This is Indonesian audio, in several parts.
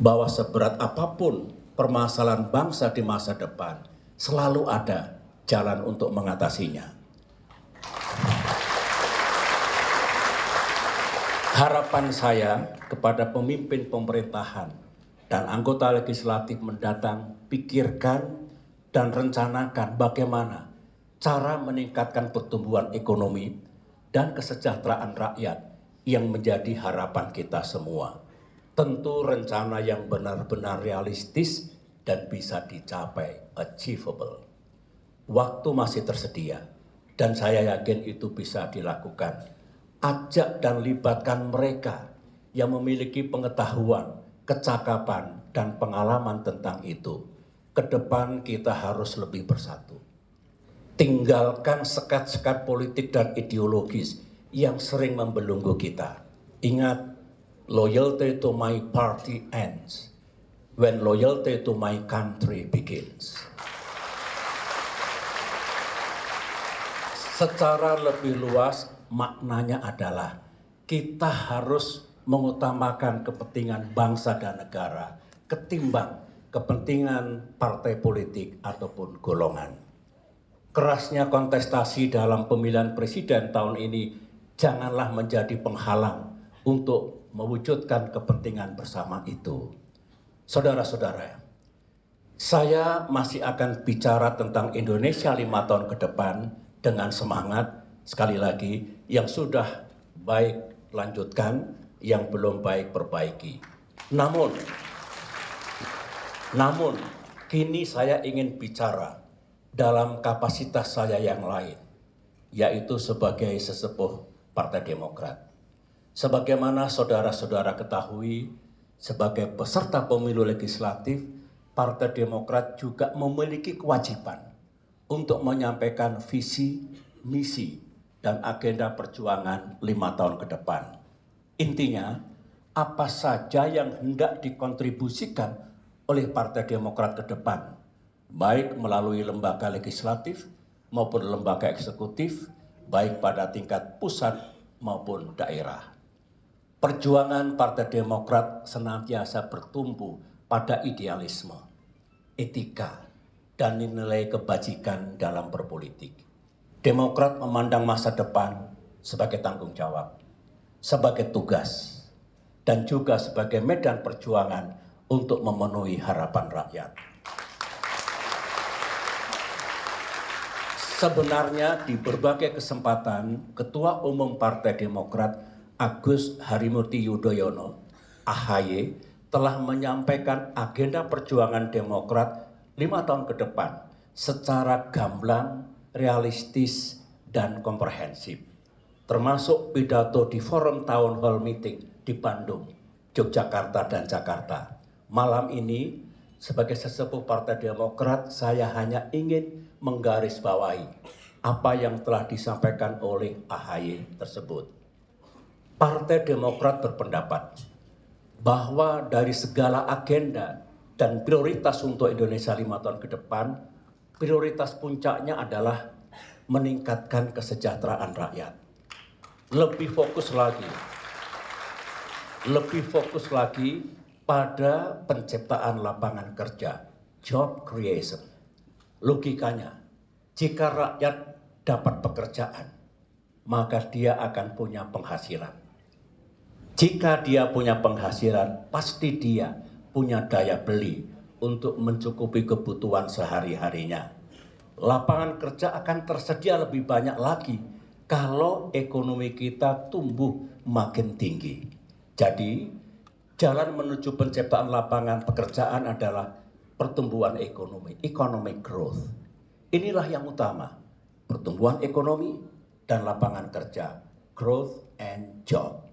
bahwa seberat apapun permasalahan bangsa di masa depan, selalu ada jalan untuk mengatasinya. Harapan saya kepada pemimpin pemerintahan dan anggota legislatif mendatang, pikirkan dan rencanakan bagaimana cara meningkatkan pertumbuhan ekonomi dan kesejahteraan rakyat yang menjadi harapan kita semua. Tentu rencana yang benar-benar realistis dan bisa dicapai, achievable. Waktu masih tersedia dan saya yakin itu bisa dilakukan. Ajak dan libatkan mereka yang memiliki pengetahuan, kecakapan, dan pengalaman tentang itu. Ke depan kita harus lebih bersatu. Tinggalkan sekat-sekat politik dan ideologis yang sering membelenggu kita. Ingat, loyalty to my party ends when loyalty to my country begins. Secara lebih luas, maknanya adalah kita harus mengutamakan kepentingan bangsa dan negara ketimbang kepentingan partai politik ataupun golongan. Kerasnya kontestasi dalam pemilihan presiden tahun ini janganlah menjadi penghalang untuk mewujudkan kepentingan bersama itu. Saudara-saudara, saya masih akan bicara tentang Indonesia 5 tahun ke depan dengan semangat, sekali lagi, yang sudah baik lanjutkan, yang belum baik perbaiki. Namun, kini saya ingin bicara dalam kapasitas saya yang lain, yaitu sebagai sesepuh Partai Demokrat. Sebagaimana saudara-saudara ketahui, sebagai peserta pemilu legislatif, Partai Demokrat juga memiliki kewajiban untuk menyampaikan visi, misi, dan agenda perjuangan 5 tahun ke depan. Intinya, apa saja yang hendak dikontribusikan oleh Partai Demokrat ke depan, baik melalui lembaga legislatif maupun lembaga eksekutif, baik pada tingkat pusat maupun daerah. Perjuangan Partai Demokrat senantiasa bertumbuh pada idealisme, etika, dan nilai kebajikan dalam berpolitik. Demokrat memandang masa depan sebagai tanggung jawab, sebagai tugas, dan juga sebagai medan perjuangan untuk memenuhi harapan rakyat. Sebenarnya di berbagai kesempatan, Ketua Umum Partai Demokrat Agus Harimurti Yudhoyono, AHY, telah menyampaikan agenda perjuangan Demokrat 5 tahun ke depan secara gamblang, realistis, dan komprehensif. Termasuk pidato di forum Town Hall Meeting di Bandung, Yogyakarta, dan Jakarta. Malam ini, sebagai sesepuh Partai Demokrat, saya hanya ingin menggarisbawahi apa yang telah disampaikan oleh AHY tersebut. Partai Demokrat berpendapat bahwa dari segala agenda dan prioritas untuk Indonesia 5 tahun ke depan, prioritas puncaknya adalah meningkatkan kesejahteraan rakyat. Lebih fokus lagi pada penciptaan lapangan kerja, job creation. Logikanya, jika rakyat dapat pekerjaan, maka dia akan punya penghasilan. Jika dia punya penghasilan, pasti dia punya daya beli untuk mencukupi kebutuhan sehari-harinya. Lapangan kerja akan tersedia lebih banyak lagi kalau ekonomi kita tumbuh makin tinggi. Jadi, jalan menuju penciptaan lapangan pekerjaan adalah pertumbuhan ekonomi, economic growth. Inilah yang utama, pertumbuhan ekonomi dan lapangan kerja, growth and job.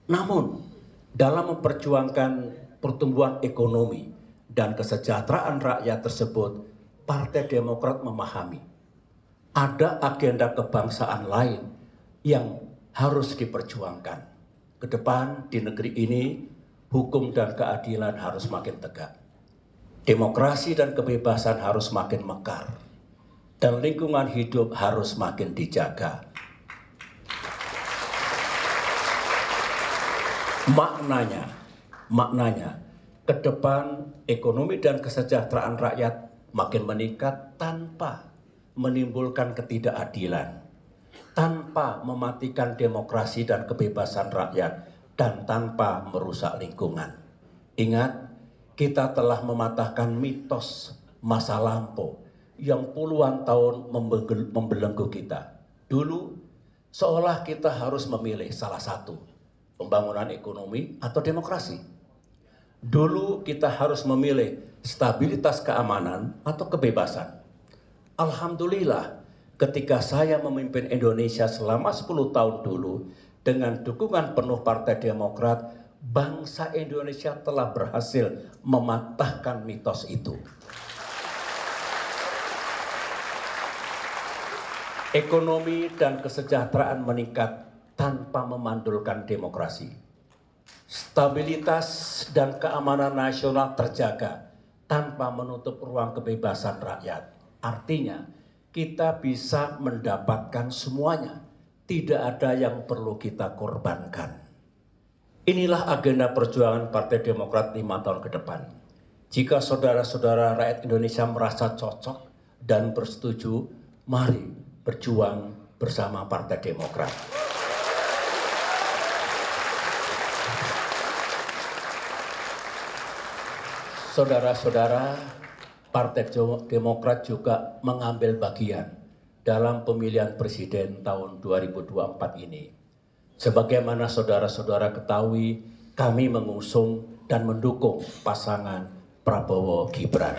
Namun, dalam memperjuangkan pertumbuhan ekonomi dan kesejahteraan rakyat tersebut, Partai Demokrat memahami ada agenda kebangsaan lain yang harus diperjuangkan. Ke depan di negeri ini, hukum dan keadilan harus makin tegak. Demokrasi dan kebebasan harus makin mekar. Dan lingkungan hidup harus makin dijaga. Maknanya, Ke depan ekonomi dan kesejahteraan rakyat makin meningkat tanpa menimbulkan ketidakadilan, tanpa mematikan demokrasi dan kebebasan rakyat, dan tanpa merusak lingkungan. Ingat, kita telah mematahkan mitos masa lampau yang puluhan tahun membelenggu kita. Dulu, seolah kita harus memilih salah satu, pembangunan ekonomi atau demokrasi. Dulu kita harus memilih stabilitas keamanan atau kebebasan. Alhamdulillah, ketika saya memimpin Indonesia selama 10 tahun dulu, dengan dukungan penuh Partai Demokrat, bangsa Indonesia telah berhasil mematahkan mitos itu. Ekonomi dan kesejahteraan meningkat tanpa memandulkan demokrasi. Stabilitas dan keamanan nasional terjaga tanpa menutup ruang kebebasan rakyat. Artinya, kita bisa mendapatkan semuanya. Tidak ada yang perlu kita korbankan. Inilah agenda perjuangan Partai Demokrat 5 tahun ke depan. Jika saudara-saudara rakyat Indonesia merasa cocok dan bersetuju, mari berjuang bersama Partai Demokrat. Saudara-saudara, Partai Demokrat juga mengambil bagian dalam pemilihan presiden tahun 2024 ini. Sebagaimana saudara-saudara ketahui, kami mengusung dan mendukung pasangan Prabowo Gibran.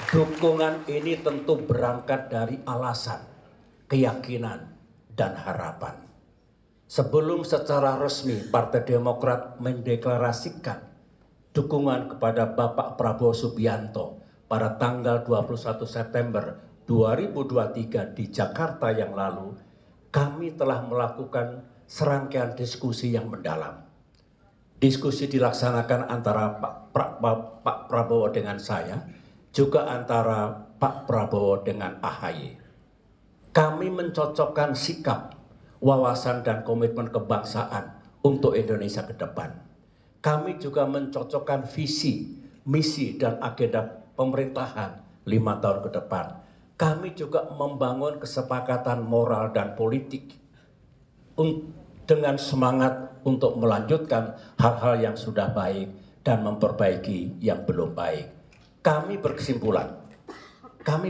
Dukungan ini tentu berangkat dari alasan, keyakinan, dan harapan. Sebelum secara resmi Partai Demokrat mendeklarasikan dukungan kepada Bapak Prabowo Subianto pada tanggal 21 September 2023 di Jakarta yang lalu, kami telah melakukan serangkaian diskusi yang mendalam. Diskusi dilaksanakan antara Pak Prabowo dengan saya, juga antara Pak Prabowo dengan AHY. Kami mencocokkan sikap, wawasan dan komitmen kebangsaan untuk Indonesia ke depan. Kami juga mencocokkan visi, misi dan agenda pemerintahan 5 tahun ke depan. Kami juga membangun kesepakatan moral dan politik dengan semangat untuk melanjutkan hal-hal yang sudah baik dan memperbaiki yang belum baik. Kami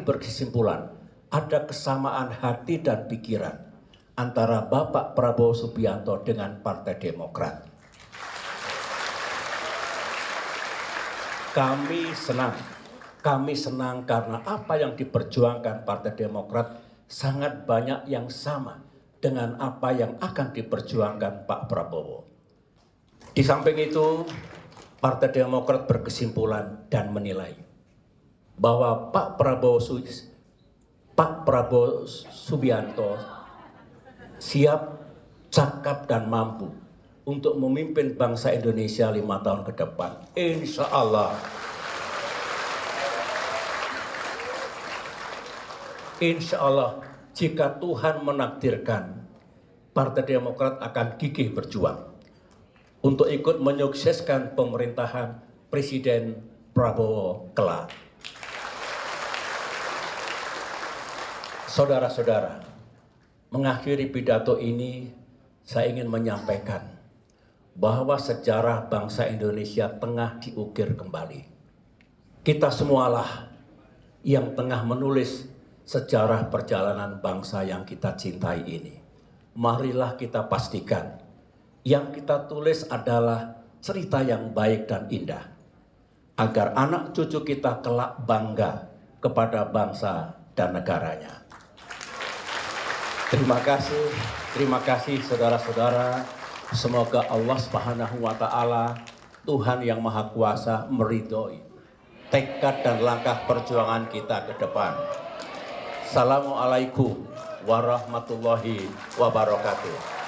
berkesimpulan ada kesamaan hati dan pikiran antara Bapak Prabowo Subianto dengan Partai Demokrat. Kami senang karena apa yang diperjuangkan Partai Demokrat sangat banyak yang sama dengan apa yang akan diperjuangkan Pak Prabowo. Di samping itu, Partai Demokrat berkesimpulan dan menilai bahwa Pak Prabowo Subianto siap, cakap, dan mampu untuk memimpin bangsa Indonesia 5 tahun ke depan. Insya Allah. Insya Allah, jika Tuhan menakdirkan, Partai Demokrat akan gigih berjuang untuk ikut menyukseskan pemerintahan Presiden Prabowo kelak. Saudara-saudara, mengakhiri pidato ini, saya ingin menyampaikan bahwa sejarah bangsa Indonesia tengah diukir kembali. Kita semualah yang tengah menulis sejarah perjalanan bangsa yang kita cintai ini. Marilah kita pastikan yang kita tulis adalah cerita yang baik dan indah, agar anak cucu kita kelak bangga kepada bangsa dan negaranya. Terima kasih saudara-saudara. Semoga Allah Subhanahu wa Ta'ala, Tuhan yang Maha Kuasa, meridhoi tekad dan langkah perjuangan kita ke depan. Assalamualaikum warahmatullahi wabarakatuh.